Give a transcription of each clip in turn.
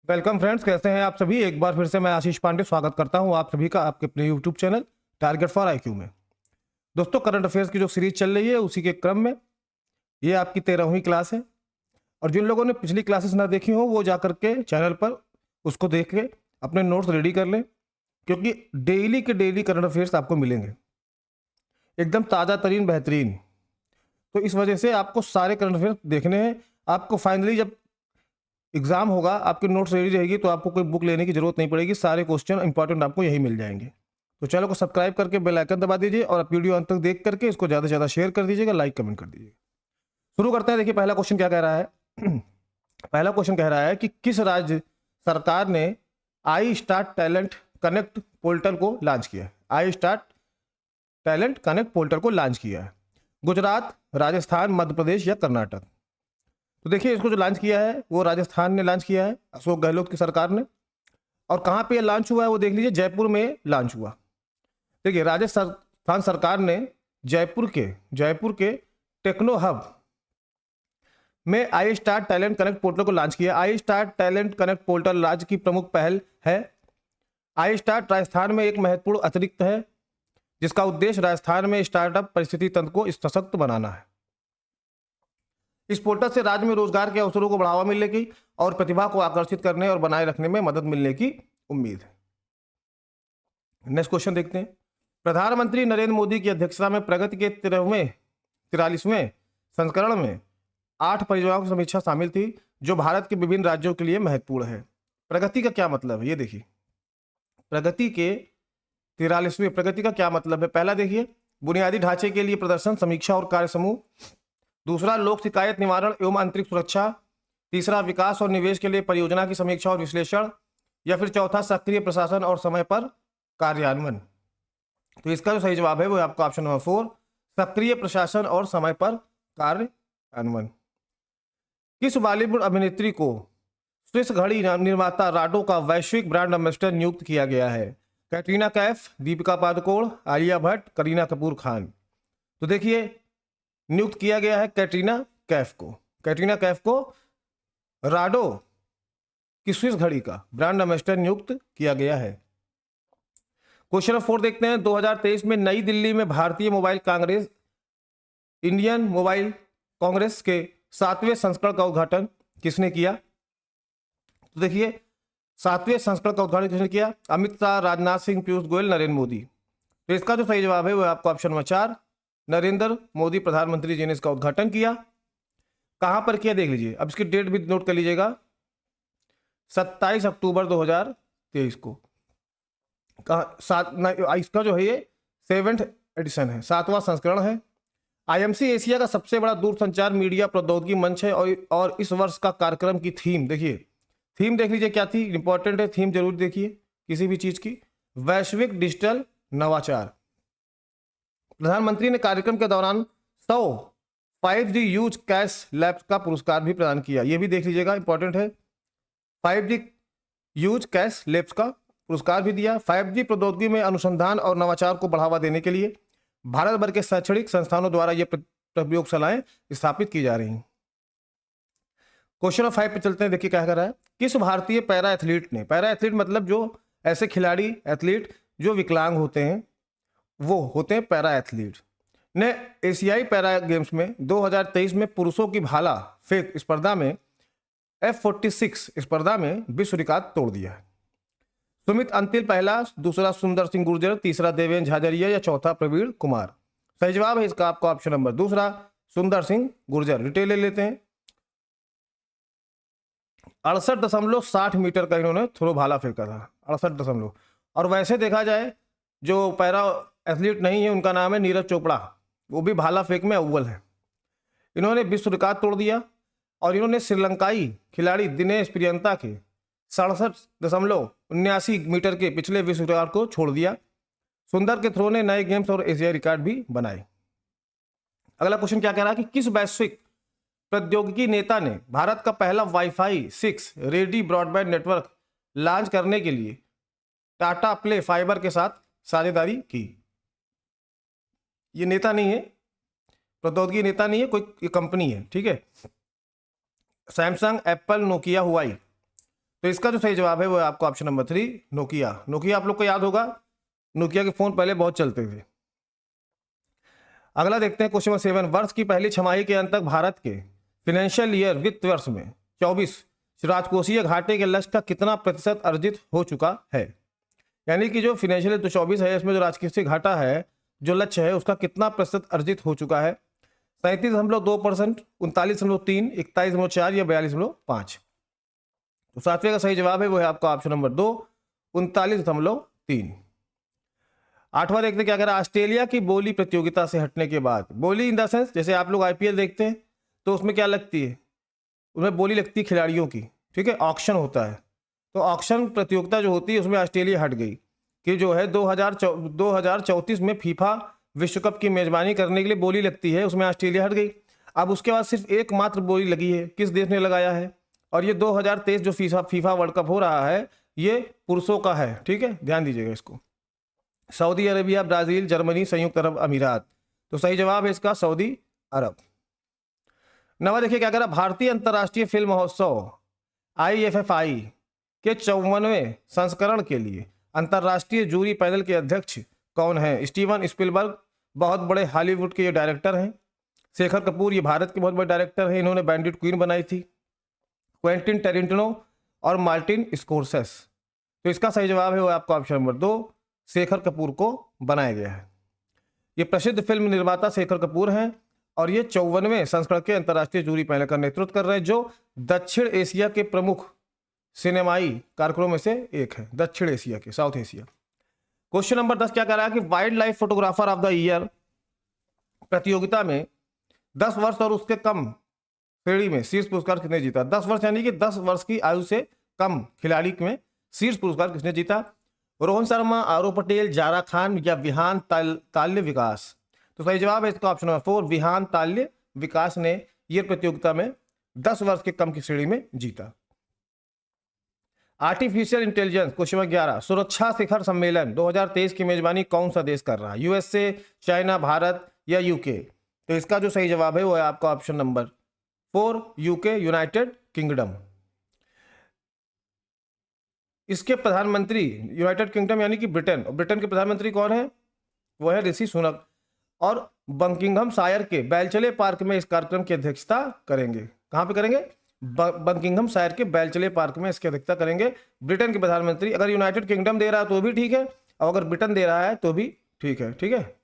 Welcome friends, कैसे हैं आप सभी। एक बार फिर से मैं आशीष पांडे स्वागत करता हूं आप सभी का आपके अपने YouTube channel target for IQ में। दोस्तों, करंट अफेयर्स की जो सीरीज चल रही है उसी के क्रम में ये आपकी 13वीं क्लास है। और जिन लोगों ने पिछली क्लासेस ना देखी हो वो जा करके चैनल पर उसको देख के अपने नोट्स रेडी कर लें, क्योंकि डेली के डेली करंट अफेयर्स आपको मिलेंगे एकदम ताज़ा तरीन बेहतरीन। तो इस वजह से आपको सारे करंट अफेयर्स देखने हैं। आपको फाइनली जब एग्जाम होगा, आपकी नोट्स रेडी रहेगी तो आपको कोई बुक लेने की जरूरत नहीं पड़ेगी, सारे क्वेश्चन इंपॉर्टेंट आपको यही मिल जाएंगे। तो चैनल को सब्सक्राइब करके बेल आइकन दबा दीजिए और आप वीडियो अंत तक देख करके इसको ज़्यादा से ज़्यादा शेयर कर दीजिएगा, लाइक कमेंट कर दीजिएगा। शुरू करते हैं। देखिए, पहला क्वेश्चन क्या कह रहा है। पहला क्वेश्चन कह रहा है कि किस राज्य सरकार ने I start talent connect portal को लॉन्च किया है। I start talent connect portal को लॉन्च किया है। गुजरात, राजस्थान, मध्य प्रदेश या कर्नाटक। तो देखिए, इसको जो लॉन्च किया है वो राजस्थान ने लॉन्च किया है, अशोक गहलोत की सरकार ने। और कहाँ पे लॉन्च हुआ है वो देख लीजिए, जयपुर में लॉन्च हुआ। देखिए, राजस्थान सरकार ने जयपुर के टेक्नो हब में I start talent connect portal को लॉन्च किया। I start talent connect portal राज्य की प्रमुख पहल है। आई स्टार्ट राजस्थान में एक महत्वपूर्ण अतिरिक्त है जिसका उद्देश्य राजस्थान में स्टार्टअप परिस्थिति तंत्र को सशक्त बनाना है। इस पोर्टल से राज्य में रोजगार के अवसरों को बढ़ावा मिलने की और प्रतिभा को आकर्षित करने और बनाए रखने में मदद मिलने की उम्मीद है। नेक्स्ट क्वेश्चन देखते हैं। प्रधानमंत्री नरेंद्र मोदी की अध्यक्षता में प्रगति के 43वें संस्करण में 8 परियोजनाओं की समीक्षा शामिल थी जो भारत के विभिन्न राज्यों के लिए महत्वपूर्ण है। प्रगति का क्या मतलब है, ये देखिए। प्रगति का क्या मतलब है। पहला देखिए, बुनियादी ढांचे के लिए प्रदर्शन, समीक्षा और कार्य समूह। दूसरा, लोक शिकायत निवारण एवं आंतरिक सुरक्षा। तीसरा, विकास और निवेश के लिए परियोजना की समीक्षा और विश्लेषण। या फिर चौथा, सक्रिय प्रशासन और समय पर कार्यान्वयन। तो इसका जो सही जवाब है वो आपका ऑप्शन नंबर 4, सक्रिय प्रशासन और समय पर कार्यान्वयन। किस बॉलीवुड अभिनेत्री को स्विस घड़ी निर्माता राडो का वैश्विक ब्रांड एम्बेसडर नियुक्त किया गया है। कैटरीना कैफ, दीपिका पादुकोण, आलिया भट्ट, करीना कपूर खान। तो देखिए, नियुक्त किया गया है कैटरीना कैफ को राडो की स्विस घड़ी का ब्रांड एम्बेसडर नियुक्त किया गया है। क्वेश्चन नंबर 4 देखते हैं। 2023 में नई दिल्ली में भारतीय mobile Congress, Indian mobile Congress के 7वें संस्करण का उद्घाटन किसने किया। तो देखिए, 7वें संस्करण का उद्घाटन किसने किया। अमित शाह, राजनाथ सिंह, पीयूष गोयल, नरेंद्र मोदी। तो इसका जो सही जवाब है वो आपको ऑप्शन नंबर 4, नरेंद्र मोदी प्रधानमंत्री जी ने इसका उद्घाटन किया। कहां पर किया देख लीजिए, अब इसकी डेट भी नोट कर लीजिएगा, 27 अक्टूबर 2023 को। इसका जो है ये 7th एडिशन है, 7वां संस्करण है। आईएमसी एशिया का सबसे बड़ा दूरसंचार मीडिया प्रौद्योगिकी मंच है और इस वर्ष का कार्यक्रम की थीम देखिए, थीम देख लीजिए क्या थी, इंपॉर्टेंट है, थीम जरूर देखिए किसी भी चीज की। वैश्विक डिजिटल नवाचार। प्रधानमंत्री ने कार्यक्रम के दौरान 100 5G यूज कैश लैब्स का पुरस्कार भी प्रदान किया, ये भी देख लीजिएगा, इंपॉर्टेंट है। 5G यूज कैश लैब्स का पुरस्कार भी दिया। 5G प्रौद्योगिकी में अनुसंधान और नवाचार को बढ़ावा देने के लिए भारत भर के शैक्षणिक संस्थानों द्वारा ये प्रयोगशालाएं स्थापित की जा रही हैं। क्वेश्चन नंबर 5 पे चलते हैं। देखिए क्या कर रहा है। किस भारतीय पैरा एथलीट ने, पैरा एथलीट मतलब जो ऐसे खिलाड़ी एथलीट जो विकलांग होते हैं वो होते हैं पैरा एथलीट, ने एशियाई पैरा गेम्स में 2023 में पुरुषों की भाला फेंक स्पर्धा में F46 स्पर्धा में विश्व रिकॉर्ड तोड़ दिया है। सुमित अंतिल पहला, दूसरा सुंदर सिंह गुर्जर, तीसरा देवेंद्र झाझरिया या चौथा प्रवीण कुमार। सही जवाब है इसका आपका ऑप्शन नंबर दूसरा, सुंदर सिंह गुर्जर। डिटेल ले लेते हैं। 68.60 मीटर का इन्होंने थ्रो भाला फेंका था, 68 और वैसे देखा जाए जो पैरा एथलीट नहीं है उनका नाम है नीरज चोपड़ा, वो भी भाला फेंक में अव्वल है। इन्होंने विश्व रिकॉर्ड तोड़ दिया और इन्होंने श्रीलंकाई खिलाड़ी दिनेश प्रियंता के 67.79 मीटर के पिछले विश्व रिकॉर्ड को छोड़ दिया। सुंदर के थ्रो ने नए गेम्स और एशियाई रिकॉर्ड भी बनाए। अगला क्वेश्चन क्या कह रहा है कि किस वैश्विक प्रौद्योगिकी नेता ने भारत का पहला wifi 6 ready broadband network launch करने के लिए टाटा प्ले फाइबर के साथ साझेदारी की। ये नेता नहीं है, प्रौद्योगिकी नेता नहीं है, कोई कंपनी है, ठीक है। सैमसंग, एप्पल, नोकिया, हुआई। तो इसका जो सही जवाब है वो है आपका ऑप्शन नंबर 3, नोकिया। नोकिया आप लोग को याद होगा, नोकिया के फोन पहले बहुत चलते थे। अगला देखते हैं क्वेश्चन नंबर 7, वर्ष की पहली छमाही के अंत तक भारत के फाइनेंशियल ईयर वित्त वर्ष में 24 राजकोषीय घाटे के लक्ष्य का कितना प्रतिशत अर्जित हो चुका है। यानी कि जो फाइनेंशियल तो 24 है, इसमें जो राजकोषीय घाटा है, जो लक्ष्य है, उसका कितना प्रतिशत अर्जित हो चुका है। 37.2%, 39.3, 41.4 या 42.5। तो सातवें का सही जवाब है वो है आपका ऑप्शन नंबर 2, 39.3। आठवां देखते हैं क्या कह रहा है, ऑस्ट्रेलिया की बोली प्रतियोगिता से हटने के बाद, बोली इन द सेंस जैसे आप लोग आईपीएल देखते हैं तो उसमें क्या लगती है, उसमें बोली लगती है खिलाड़ियों की, ठीक है, ऑक्शन होता है। तो ऑक्शन प्रतियोगिता जो होती है उसमें ऑस्ट्रेलिया हट गई कि जो है 2034 में फीफा विश्व कप की मेजबानी करने के लिए बोली लगती है, उसमें ऑस्ट्रेलिया हट गई। अब उसके बाद सिर्फ एकमात्र बोली लगी है, किस देश ने लगाया है, और ये 2023 जो फीफा वर्ल्ड कप हो रहा है ये पुरुषों का है, ठीक है, ध्यान दीजिएगा इसको। सऊदी अरेबिया, ब्राजील, जर्मनी, संयुक्त अरब अमीरात। तो सही जवाब है इसका सऊदी अरब। नवा देखिए क्या कह रहा, भारतीय अंतर्राष्ट्रीय फिल्म महोत्सव IFFI के 54वें संस्करण के लिए अंतर्राष्ट्रीय जूरी पैनल के अध्यक्ष कौन है। स्टीवन स्पिलबर्ग बहुत बड़े हॉलीवुड के ये डायरेक्टर हैं। शेखर कपूर ये भारत के बहुत बड़े डायरेक्टर हैं, इन्होंने बैंडिट क्वीन बनाई थी। क्वेंटिन टेरेंटिनो और मार्टिन स्कोर्सेस। तो इसका सही जवाब है वो आपका ऑप्शन नंबर 2, शेखर कपूर को बनाया गया है। ये प्रसिद्ध फिल्म निर्माता शेखर कपूर हैं और ये 54वें संस्करण के अंतर्राष्ट्रीय जूरी पैनल का नेतृत्व कर रहे हैं, जो दक्षिण एशिया के प्रमुख सिनेमाई कारकुनों में से एक है, दक्षिण एशिया के, साउथ एशिया। क्वेश्चन नंबर 10 क्या कह रहा है कि wild life photographer of the year प्रतियोगिता में 10 वर्ष और उसके कम श्रेणी में शीर्ष पुरस्कार किसने जीता। 10 वर्ष यानी कि 10 वर्ष की आयु से कम खिलाड़ी में शीर्ष पुरस्कार किसने जीता। रोहन शर्मा, आरव पटेल, जारा खान या विहान ताल्य विकास। तो सही जवाब है इसका ऑप्शन नंबर 4, विहान ताल्य विकास ने यह प्रतियोगिता में 10 वर्ष के कम की श्रेणी में जीता। आर्टिफिशियल इंटेलिजेंस क्वेश्चन नंबर 11, सुरक्षा शिखर सम्मेलन 2023 की मेजबानी कौन सा देश कर रहा है। USA, चाइना, भारत या यूके। तो इसका जो सही जवाब है वो है आपका option number 4, UK, United kingdom. इसके प्रधानमंत्री, यूनाइटेड किंगडम यानी कि ब्रिटेन, और ब्रिटेन के प्रधानमंत्री कौन है, वो है ऋषि सुनक, और बकिंघम शायर के बैलचले पार्क में इस कार्यक्रम की अध्यक्षता करेंगे। कहां पे करेंगे, बकिंघम शायर के बैलचले पार्क में इसकी अध्यक्षता करेंगे ब्रिटेन के प्रधानमंत्री। अगर यूनाइटेड किंगडम दे रहा है तो भी ठीक है, और अगर ब्रिटेन दे रहा है तो भी ठीक है, ठीक है।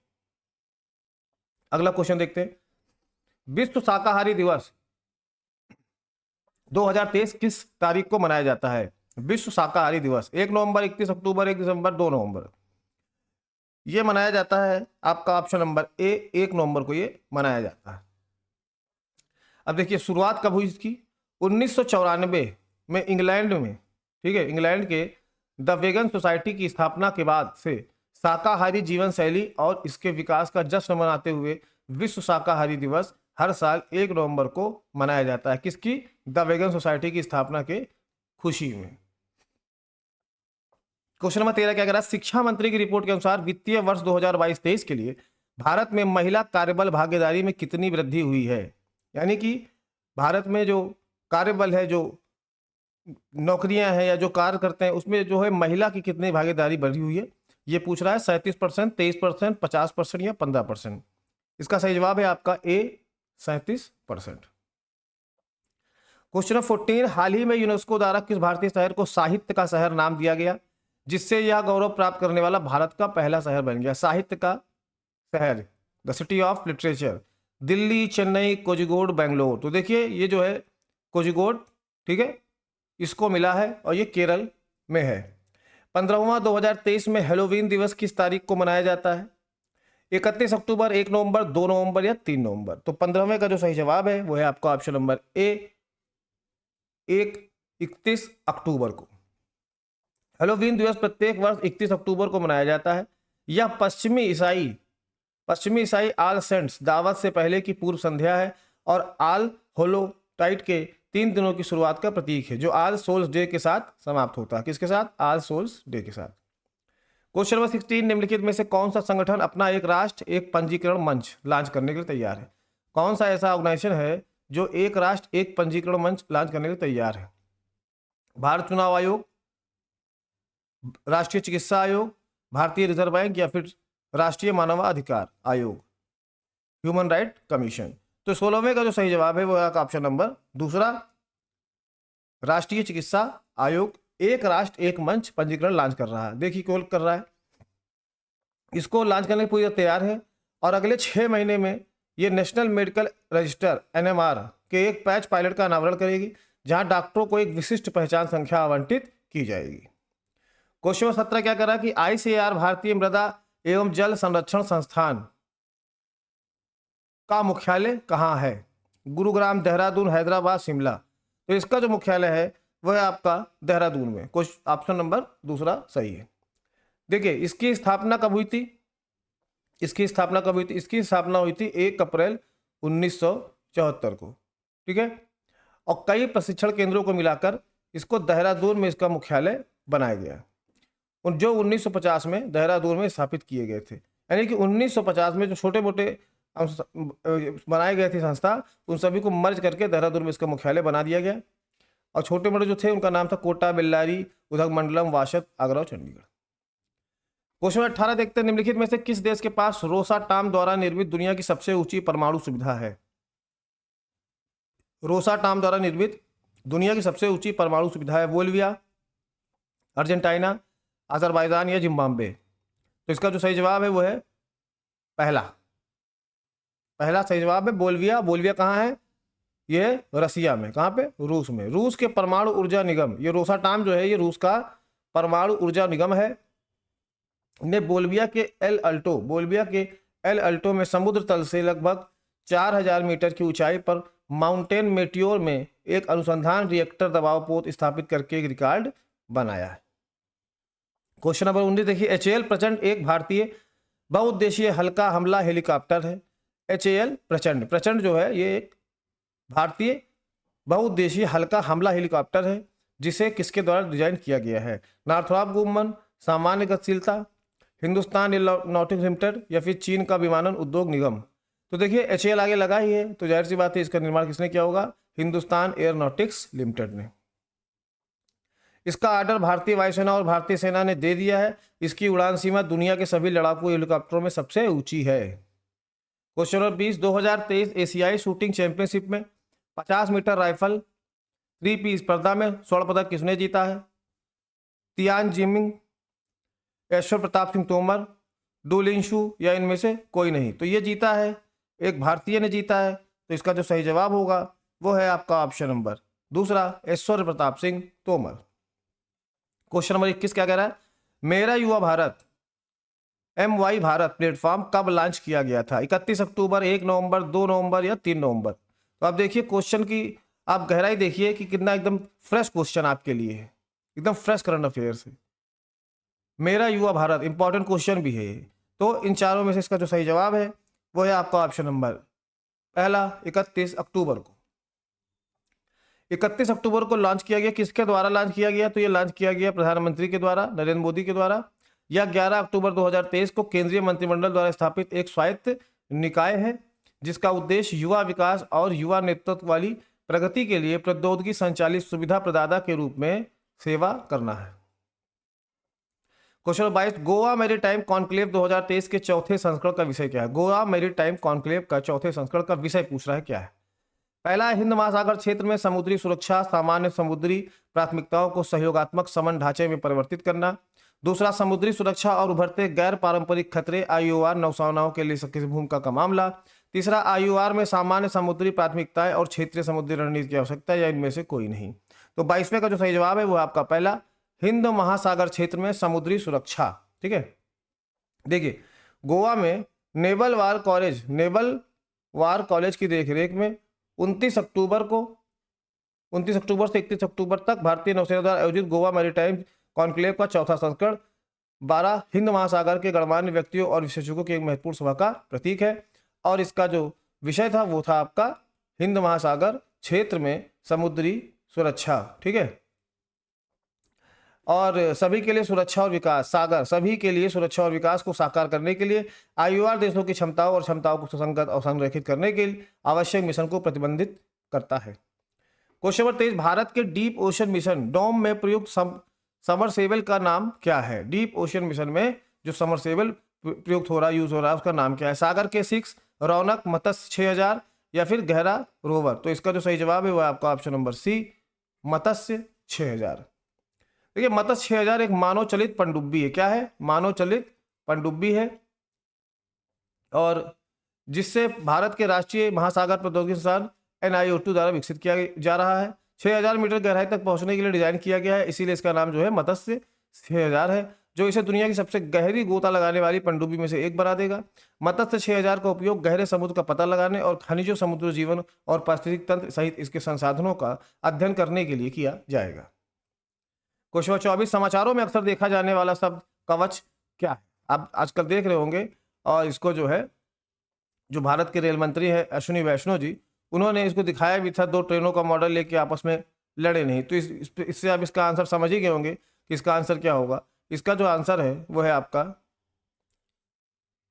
अगला क्वेश्चन देखते हैं, विश्व शाकाहारी दिवस 2023 किस तारीख को मनाया जाता है। विश्व शाकाहारी दिवस 1 नवंबर, 31 अक्टूबर, 1 दिसंबर, 2 नवंबर। ये मनाया जाता है आपका ऑप्शन नंबर ए, 1 नवंबर को ये मनाया जाता है। अब देखिए शुरुआत कब हुई इसकी, 1994 में इंग्लैंड में, ठीक है, इंग्लैंड के द वेगन सोसाइटी की स्थापना के बाद से शाकाहारी जीवन शैली और इसके विकास का जश्न मनाते हुए विश्व शाकाहारी दिवस हर साल 1 नवंबर को मनाया जाता है। किसकी, द वेगन सोसाइटी की स्थापना के खुशी में। क्वेश्चन नंबर 13 क्या कह रहा है, शिक्षा मंत्री की रिपोर्ट के अनुसार वित्तीय वर्ष 2022-23 के लिए भारत में महिला कार्यबल भागीदारी में कितनी वृद्धि हुई है। यानी कि भारत में जो कार्यबल है, जो नौकरियां हैं या जो कार्य करते हैं, उसमें जो है महिला की कितनी भागीदारी बढ़ी हुई है। ये पूछ रहा है 37%, 23%, 50% या 15%। इसका सही जवाब है आपका ए, 37%। क्वेश्चन नंबर 14, हाल ही में यूनेस्को द्वारा किस भारतीय शहर को साहित्य का शहर नाम दिया गया, जिससे यह गौरव प्राप्त करने वाला भारत का पहला शहर बन गया। साहित्य का शहर, the city of literature, Delhi, Chennai, Kozhikode, Bangalore. तो देखिए ये जो है कोझिकोड, ठीक है, इसको मिला है और ये केरल में है। 15वां 2023 में हैलोवीन दिवस किस तारीख को मनाया जाता है। 31 अक्टूबर, 1 नवंबर, 2 नवंबर या 3 नवंबर। तो 15वें का जो सही जवाब है वो है आपका ऑप्शन नंबर ए, 31 अक्टूबर को। हैलोवीन दिवस प्रत्येक वर्ष 31 अक्टूबर को मनाया जाता है। यह पश्चिमी ईसाई आल सेंट्स दावत से पहले की पूर्व संध्या है और आल होलोटाइट के 3 दिनों की शुरुआत का प्रतीक है, जो आल सोल्स डे के साथ समाप्त होता है। किसके साथ, आल सोल्स डे के साथ। क्वेश्चन नंबर 16, निम्नलिखित में से कौन सा संगठन अपना एक राष्ट्र एक पंजीकरण मंच लॉन्च करने के लिए तैयार है। कौन सा ऐसा ऑर्गेनाइजेशन है जो एक राष्ट्र एक पंजीकरण मंच लॉन्च करने के लिए तैयार है। भारत चुनाव आयोग, राष्ट्रीय चिकित्सा आयोग, भारतीय रिजर्व बैंक या फिर राष्ट्रीय मानवाधिकार आयोग, ह्यूमन राइट कमीशन। तो 16वें का जो सही जवाब है वो है आपका ऑप्शन नंबर दूसरा, राष्ट्रीय चिकित्सा आयोग एक राष्ट्र एक मंच पंजीकरण लॉन्च कर रहा है। देखिए कौन कर रहा है, इसको लॉन्च करने के पूरी तैयार है और अगले 6 महीने में ये नेशनल मेडिकल रजिस्टर NMR के एक पैच पायलट का अनावरण करेगी, जहां डॉक्टरों को एक विशिष्ट पहचान संख्या आवंटित की जाएगी। क्वेश्चन नंबर 17 क्या कर रहा है कि ICAR भारतीय मृदा एवं जल संरक्षण संस्थान का मुख्यालय कहाँ है? गुरुग्राम, देहरादून, हैदराबाद, शिमला। तो इसका जो मुख्यालय है वह है आपका देहरादून में। क्वेश्चन ऑप्शन नंबर दूसरा सही है। देखिए इसकी स्थापना कब हुई थी? इसकी स्थापना कब हुई थी? इसकी स्थापना हुई थी 1 अप्रैल 1974 को, ठीक है। और कई प्रशिक्षण केंद्रों को मिलाकर इसको देहरादून में इसका मुख्यालय बनाया गया, और जो 1950 में देहरादून में स्थापित किए गए थे। यानी कि 1950 में जो छोटे मोटे बनाए गए थे संस्था, उन सभी को मर्ज करके देहरादून में इसका मुख्यालय बना दिया गया। और छोटे मोटे जो थे उनका नाम था कोटा, बेल्लारी, उधमंडलम, वाशद, आगरा और चंडीगढ़। क्वेश्चन 18 देखते हैं, निम्नलिखित में से किस देश के पास रोसाटॉम द्वारा निर्मित दुनिया की सबसे ऊंची परमाणु सुविधा है? रोसाटॉम द्वारा निर्मित दुनिया की सबसे ऊंची परमाणु सुविधा है बोलिविया, अर्जेंटीना, अजरबैजान या जिम्बाब्वे। तो इसका जो सही जवाब है वो है पहला सही जवाब है बोलिविया। बोलिविया कहाँ है? ये रसिया में। कहाँ पे? रूस में। रूस के परमाणु ऊर्जा निगम, ये रोसाटॉम जो है ये रूस का परमाणु ऊर्जा निगम है, ने बोलिविया के एल अल्टो में समुद्र तल से लगभग 4000 मीटर की ऊंचाई पर माउंटेन मेटियोर में एक अनुसंधान रिएक्टर दबाव पोत स्थापित करके एक रिकॉर्ड बनाया है। क्वेश्चन नंबर 19 देखिए, HAL प्रचंड एक भारतीय बहुउद्देशीय हल्का हमला हेलीकॉप्टर है। HAL प्रचंड जो है ये एक भारतीय बहुउद्देशीय हल्का हमला हेलीकॉप्टर है, जिसे किसके द्वारा डिजाइन किया गया है? नॉर्थरॉप ग्रुमन, सामान्य गतिशीलता, हिंदुस्तान एरोनॉटिक्स लिमिटेड या फिर चीन का विमानन उद्योग निगम। तो देखिए HAL आगे लगा ही है, तो जाहिर सी बात है इसका निर्माण किसने किया होगा? हिंदुस्तान एरोनॉटिक्स लिमिटेड ने। इसका ऑर्डर भारतीय वायुसेना और भारतीय सेना ने दे दिया है। इसकी उड़ान सीमा दुनिया के सभी लड़ाकू हेलीकॉप्टरों में सबसे ऊंची है। क्वेश्चन नंबर 20, 2023 एशियाई शूटिंग चैंपियनशिप में 50 मीटर राइफल 3 पीस स्पर्धा में स्वर्ण पदक किसने जीता है? Tian Jiming, Aishwary Pratap Singh Tomar, Du Linshu या इनमें से कोई नहीं। तो ये जीता है, एक भारतीय ने जीता है। तो इसका जो सही जवाब होगा वो है आपका ऑप्शन नंबर दूसरा, ऐश्वर्य प्रताप सिंह तोमर। क्वेश्चन नंबर 21 क्या कह रहा है? मेरा युवा भारत MY भारत प्लेटफॉर्म कब लॉन्च किया गया था? 31 अक्टूबर, 1 नवंबर, 2 नवंबर या 3 नवंबर? तो आप देखिए क्वेश्चन की आप गहराई देखिए कि कितना एकदम फ्रेश क्वेश्चन आपके लिए है, एकदम फ्रेश करंट अफेयर्स है। मेरा युवा भारत इंपॉर्टेंट क्वेश्चन भी है। तो इन चारों में से इसका जो सही जवाब है वो है आपका ऑप्शन नंबर पहला, 31 अक्टूबर को। 31 अक्टूबर को लॉन्च किया गया। किसके द्वारा लॉन्च किया गया? तो ये लॉन्च किया गया प्रधानमंत्री के द्वारा, नरेंद्र मोदी के द्वारा। या 11 अक्टूबर 2023 को केंद्रीय मंत्रिमंडल द्वारा स्थापित एक स्वायत्त निकाय है, जिसका उद्देश्य युवा विकास और युवा नेतृत्व वाली प्रगति के लिए प्रौद्योगिकी संचालित सुविधा प्रदाता के रूप में सेवा करना है। क्वेश्चन 22, गोवा मैरीटाइम कॉन्क्लेव 2023 के चौथे संस्करण का विषय क्या है? गोवा मैरीटाइम कॉन्क्लेव का चौथे संस्करण का विषय पूछ रहा है, क्या है? पहला है हिंद महासागर क्षेत्र में समुद्री सुरक्षा, सामान्य समुद्री प्राथमिकताओं को सहयोगात्मक समन ढांचे में परिवर्तित करना। दूसरा, समुद्री सुरक्षा और उभरते गैर पारंपरिक खतरे IOR नौसेनाओं के लिए सक्रिय भूमिका का मामला। तीसरा, IOR में सामान्य समुद्री प्राथमिकताएं और क्षेत्रीय समुद्री रणनीति की आवश्यकता, या इनमें से कोई नहीं। तो 22वें का जो सही जवाब है वो आपका पहला, हिंद महासागर क्षेत्र में समुद्री सुरक्षा। ठीक है, देखिए गोवा में नेवल वार कॉलेज की देखरेख में 29 अक्टूबर से 31 अक्टूबर तक भारतीय नौसेना द्वारा आयोजित गोवा मैरीटाइम कॉन्क्लेव का चौथा संस्करण 12 हिंद महासागर के गणमान्य व्यक्तियों और विशेषज्ञों की एक महत्वपूर्ण सभा का प्रतीक है। और इसका जो विषय था वो था आपका हिंद महासागर क्षेत्र में समुद्री सुरक्षा। ठीक है, और सभी के लिए सुरक्षा और विकास, सभी के लिए सुरक्षा और विकास को साकार करने के लिए IOR देशों की क्षमताओं को सुसंगत और संरेखित करने के लिए आवश्यक मिशन को प्रतिबंधित करता है। क्वेश्चन नंबर 23, भारत के डीप ओशन मिशन डोम में प्रयुक्त समरसेबल का नाम क्या है? डीप ओशन मिशन में जो समरसेबल प्रयुक्त हो रहा है, यूज हो रहा है, उसका नाम क्या है? सागर के 6, रौनक, मत्स्य 6000 या फिर गहरा रोवर? तो इसका जो सही जवाब है वो आपका ऑप्शन नंबर सी, मत्स्य 6000। देखिए मत्स्य 6000 एक मानव चलित पनडुब्बी है। क्या है? मानव चलित पनडुब्बी है, और जिससे भारत के राष्ट्रीय महासागर प्रौद्योगिकी संस्थान NIOT द्वारा विकसित किया जा रहा है। 6000 मीटर गहराई तक पहुंचने के लिए डिजाइन किया गया है, इसीलिए इसका नाम जो है मत्स्य 6000 है, जो इसे दुनिया की सबसे गहरी गोता लगाने वाली पनडुब्बी में से एक बना देगा। मत्स्य 6000 का उपयोग गहरे समुद्र का पता लगाने और खनिजों, समुद्र जीवन और पारिस्थितिक तंत्र सहित इसके संसाधनों का अध्ययन करने के लिए किया जाएगा। क्वेश्चन 24, समाचारों में अक्सर देखा जाने वाला शब्द कवच क्या है? आप आजकल देख रहे होंगे, और इसको जो है जो भारत के रेल मंत्री है अश्विनी वैष्णव जी, उन्होंने इसको दिखाया भी था, 2 ट्रेनों का मॉडल लेके आपस में लड़े नहीं। तो इससे आप इसका आंसर समझ ही गए होंगे कि इसका आंसर क्या होगा। इसका जो आंसर है वो है आपका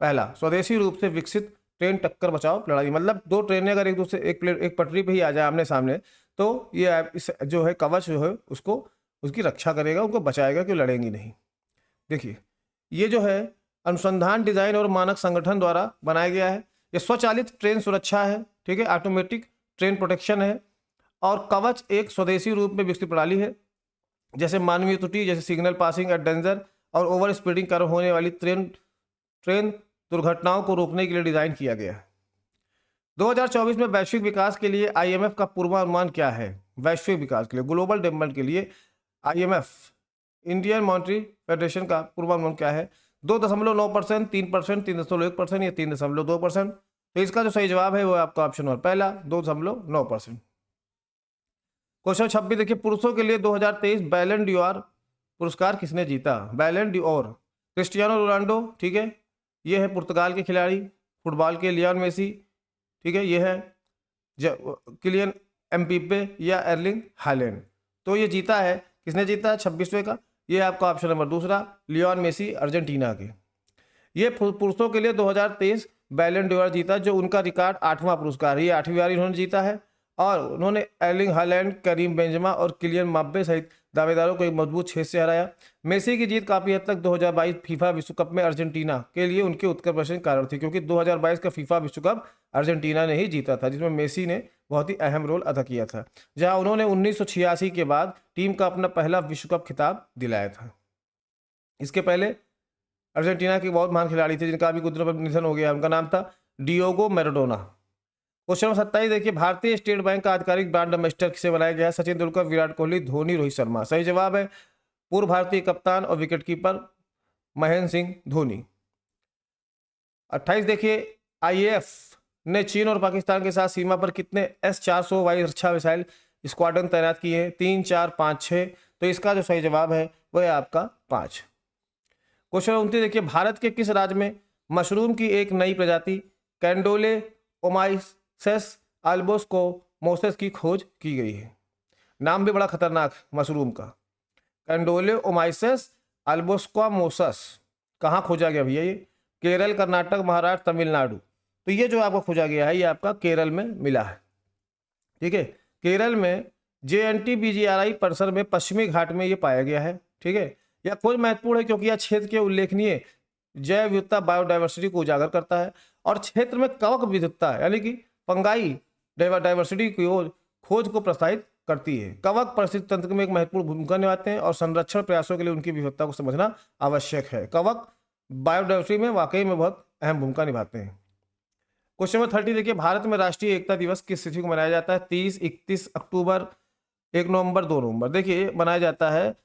पहला, स्वदेशी रूप से विकसित ट्रेन टक्कर बचाओ लड़ाई। मतलब 2 ट्रेनें अगर एक दूसरे एक पटरी पे ही आ जाए आमने सामने, तो ये इस जो है कवच जो है उसको उसकी रक्षा करेगा, उनको बचाएगा कि लड़ेंगी नहीं। देखिए ये जो है अनुसंधान, डिजाइन और मानक संगठन द्वारा बनाया गया है। ये स्वचालित ट्रेन सुरक्षा है, ठीक है, ऑटोमेटिक ट्रेन प्रोटेक्शन है। और कवच एक स्वदेशी रूप में विकसित प्रणाली है, जैसे मानवीय त्रुटि, जैसे सिग्नल पासिंग एट डेंजर और ओवर स्पीडिंग कारण होने वाली ट्रेन दुर्घटनाओं को रोकने के लिए डिजाइन किया गया है। 2024 में वैश्विक विकास के लिए IMF का पूर्वानुमान क्या है? वैश्विक विकास के लिए, ग्लोबल डेवलपमेंट के लिए IMF, इंडियन मॉनेटरी फेडरेशन का पूर्वानुमान क्या है? 2.9%, 3%, 3.1% या 3.2%? तो इसका जो सही जवाब है वो आपका ऑप्शन नंबर पहला, 2.9%। क्वेश्चन 26 देखिए, पुरुषों के लिए 2023 बैलन डी'ओर पुरस्कार किसने जीता? बैलन डी'ओर, क्रिस्टियानो रोनाल्डो, ठीक है, ये है पुर्तगाल के खिलाड़ी। फुटबॉल के लियोन मेसी, ठीक है, ये है किलियन एम्बाप्पे या एर्लिंग हालैंड। तो ये जीता है, किसने जीता है 26वें का? ये आपका ऑप्शन नंबर दूसरा, लियोन मेसी, अर्जेंटीना के। ये पुरुषों के लिए 2023 बैलन डी'ओर जीता, जो उनका रिकॉर्ड 8वां पुरस्कार है। ये 8वीं बार इन्होंने जीता है, और उन्होंने एर्लिंग हालैंड, करीम बेंजेमा और किलियन एम्बाप्पे सहित दावेदारों को एक मजबूत छेद से हराया। मेसी की जीत काफी हद तक 2022 फीफा विश्व कप में अर्जेंटीना के लिए उनके उत्कृष्ट प्रदर्शन के कारण थी, क्योंकि 2022 का फीफा विश्व कप अर्जेंटीना ने ही जीता था, जिसमें मेसी ने बहुत ही अहम रोल अदा किया था, जहां उन्होंने 1986 के बाद टीम का अपना पहला विश्व कप खिताब दिलाया था। इसके पहले अर्जेंटीना के बहुत महान खिलाड़ी थे जिनका अभी कुछ निधन हो गया, उनका नाम था डियोगो मैराडोना। क्वेश्चन नंबर 27 देखिए, भारतीय स्टेट बैंक का आधिकारिक ब्रांड एम्बेसडर किसे बनाया गया है? सचिन तेंदुलकर, विराट कोहली, धोनी, रोहित शर्मा? सही जवाब है पूर्व भारतीय कप्तान और विकेटकीपर महेंद्र सिंह धोनी। 28 देखिए, IAF ने चीन और पाकिस्तान के साथ सीमा पर कितने S-400 वायु रक्षा मिसाइल स्क्वाड्रन तैनात किए हैं? 3, 4, 5, 6? तो इसका जो सही जवाब है वह है आपका 5। क्वेश्चन 29 देखिए, भारत के किस राज्य में मशरूम की एक नई प्रजाति कैंडोले ओमाइसेस अल्बोस्कोमोसस की खोज की गई है? नाम भी बड़ा खतरनाक मशरूम का, कैंडोले ओमाइसेस अल्बोस्कोमोसस। कहाँ खोजा गया भैया? ये केरल, कर्नाटक, महाराष्ट्र, तमिलनाडु। तो ये जो आपको खोजा गया है ये आपका केरल में मिला है, ठीक है। केरल में JNT-BGRI परिसर में पश्चिमी घाट में ये पाया गया है, ठीक है। यह खोज महत्वपूर्ण है क्योंकि यह क्षेत्र के उल्लेखनीय जैव विविधता, बायोडाइवर्सिटी को उजागर करता है और क्षेत्र में कवक विविधता यानी कि फंगाई डाइवर्सिटी की ओर खोज को प्रोत्साहित करती है। कवक परिस्थिति तंत्र में एक महत्वपूर्ण भूमिका निभाते हैं और संरक्षण प्रयासों के लिए उनकी विविधता को समझना आवश्यक है। कवक बायोडाइवर्सिटी में वाकई में बहुत अहम भूमिका निभाते हैं। क्वेश्चन नंबर 30 देखिए, भारत में राष्ट्रीय एकता दिवस किस तिथि को मनाया जाता है? 30, 31 अक्टूबर, 1 नवंबर, 2 नवंबर? देखिए मनाया जाता है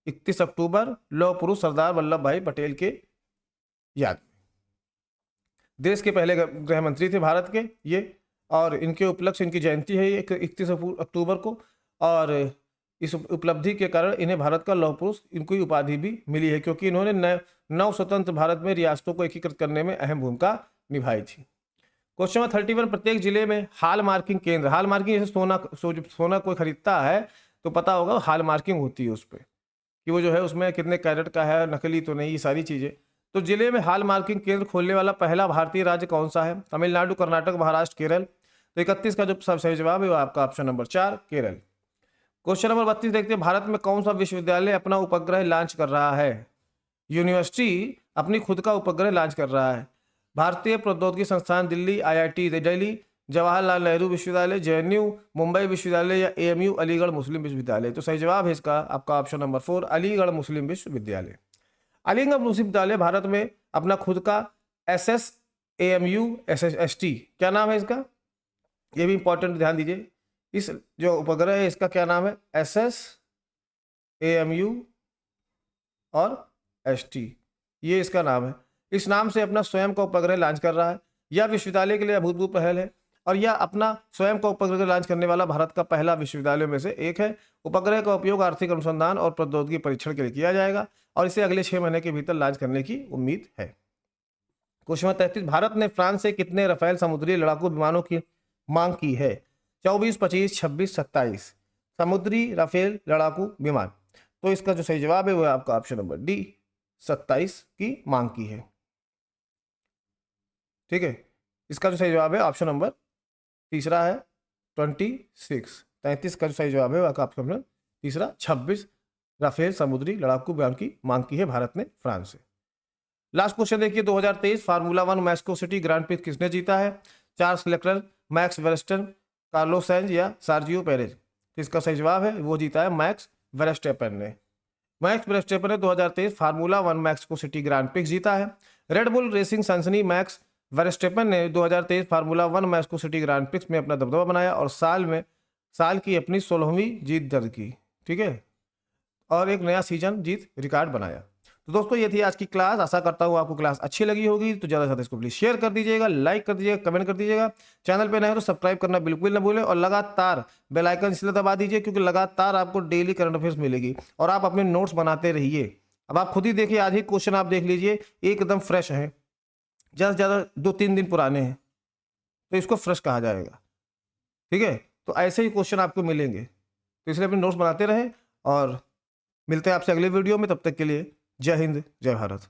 31 अक्टूबर, लौह पुरुष सरदार वल्लभ भाई पटेल के याद। देश के पहले गृह मंत्री थे भारत के ये, और इनके उपलक्ष्य इनकी जयंती है 31 अक्टूबर को, और इस उपलब्धि के कारण इन्हें भारत का लौह पुरुष इनको उपाधि भी मिली है, क्योंकि इन्होंने नव स्वतंत्र भारत में रियासतों को एकीकृत करने में अहम भूमिका निभाई थी। क्वेश्चन नंबर 31, प्रत्येक जिले में हॉल मार्किंग केंद्र, हॉल मार्किंग जैसे सोना कोई खरीदता है तो पता होगा हॉल मार्किंग होती है उस पर कि वो जो है उसमें कितने कैरेट का है, नकली तो नहीं, ये सारी चीज़ें। तो जिले में हॉल मार्किंग केंद्र खोलने वाला पहला भारतीय राज्य कौन सा है? तमिलनाडु, कर्नाटक, महाराष्ट्र, केरल? तो 31 का जो सब सही जवाब है वो आपका option number 4 Kerala. Question number 32 देखते हैं, भारत में कौन सा विश्वविद्यालय अपना उपग्रह लॉन्च कर रहा है? यूनिवर्सिटी अपनी खुद का उपग्रह लॉन्च कर रहा है। भारतीय प्रौद्योगिकी संस्थान दिल्ली, IIT दिल्ली, जवाहरलाल नेहरू विश्वविद्यालय, JNU, मुंबई विश्वविद्यालय या AMU अलीगढ़ मुस्लिम विश्वविद्यालय। तो सही जवाब है इसका आपका ऑप्शन नंबर 4 अलीगढ़ मुस्लिम विश्वविद्यालय। अलीगढ़ मुस्लिम विश्वविद्यालय भारत में अपना खुद का SSAMU SSST, क्या नाम है इसका, ये भी इंपॉर्टेंट ध्यान दीजिए। इस जो उपग्रह है इसका क्या नाम है? SSAMU और ST, ये इसका नाम है। इस नाम से अपना स्वयं का उपग्रह लॉन्च कर रहा है। यह विश्वविद्यालय के लिए अभूतपूर्व पहल है और यह अपना स्वयं का उपग्रह लॉन्च करने वाला भारत का पहला विश्वविद्यालयों में से एक है। उपग्रह का उपयोग आर्थिक अनुसंधान और प्रौद्योगिकी परीक्षण के लिए किया जाएगा और इसे अगले 6 महीने के भीतर लॉन्च करने की उम्मीद है। क्वेश्चन 33, भारत ने फ्रांस से कितने राफेल समुद्री लड़ाकू विमानों की मांग की है? 24, 25, 26, 27 समुद्री राफेल लड़ाकू विमान। तो इसका जो सही जवाब है वो आपका ऑप्शन नंबर डी 27 की मांग की है। ठीक है, इसका जो सही जवाब है ऑप्शन नंबर तीसरा है 26। 33 का जो सही जवाब है आपका ऑप्शन नंबर तीसरा 26 राफेल समुद्री लड़ाकू विमान की मांग की है भारत ने फ्रांस से। लास्ट क्वेश्चन देखिए, 2023 formula 1 Mexico City Grand Prix किसने जीता है? Charles Leclerc, Max Verstappen, Carlos Sainz या सार्जियो पेरेज। इसका सही जवाब है वो जीता है मैक्स वेरस्टेपन ने। मैक्स वेरस्टेपन ने 2023 formula 1 Mexico City Grand prix जीता है। रेड बुल रेसिंग सनसनी मैक्स वेरस्टेपन ने 2023 formula 1 Mexico City Grand prix में अपना दबदबा बनाया और साल की अपनी 16वीं जीत दर्ज की। ठीक है, और एक नया सीजन जीत रिकॉर्ड बनाया। तो दोस्तों ये थी आज की क्लास। आशा करता हूँ आपको क्लास अच्छी लगी होगी। तो ज़्यादा से ज़्यादा इसको प्लीज़ शेयर कर दीजिएगा, लाइक कर दीजिएगा, कमेंट कर दीजिएगा। चैनल पे नए हो तो सब्सक्राइब करना बिल्कुल ना भूलें और लगातार बेल आइकन इसलिए दबा दीजिए क्योंकि लगातार आपको डेली करंट अफेयर्स मिलेगी और आप अपने नोट्स बनाते रहिए। अब आप खुद ही देखिए, आज ही क्वेश्चन आप देख लीजिए, एकदम फ्रेश है, ज़्यादा से ज़्यादा 2-3 दिन पुराने हैं, तो इसको फ्रेश कहा जाएगा। ठीक है, तो ऐसे ही क्वेश्चन आपको मिलेंगे, तो इसलिए अपने नोट्स बनाते रहें और मिलते हैं आपसे अगले वीडियो में। तब तक के लिए जय हिंद, जय भारत।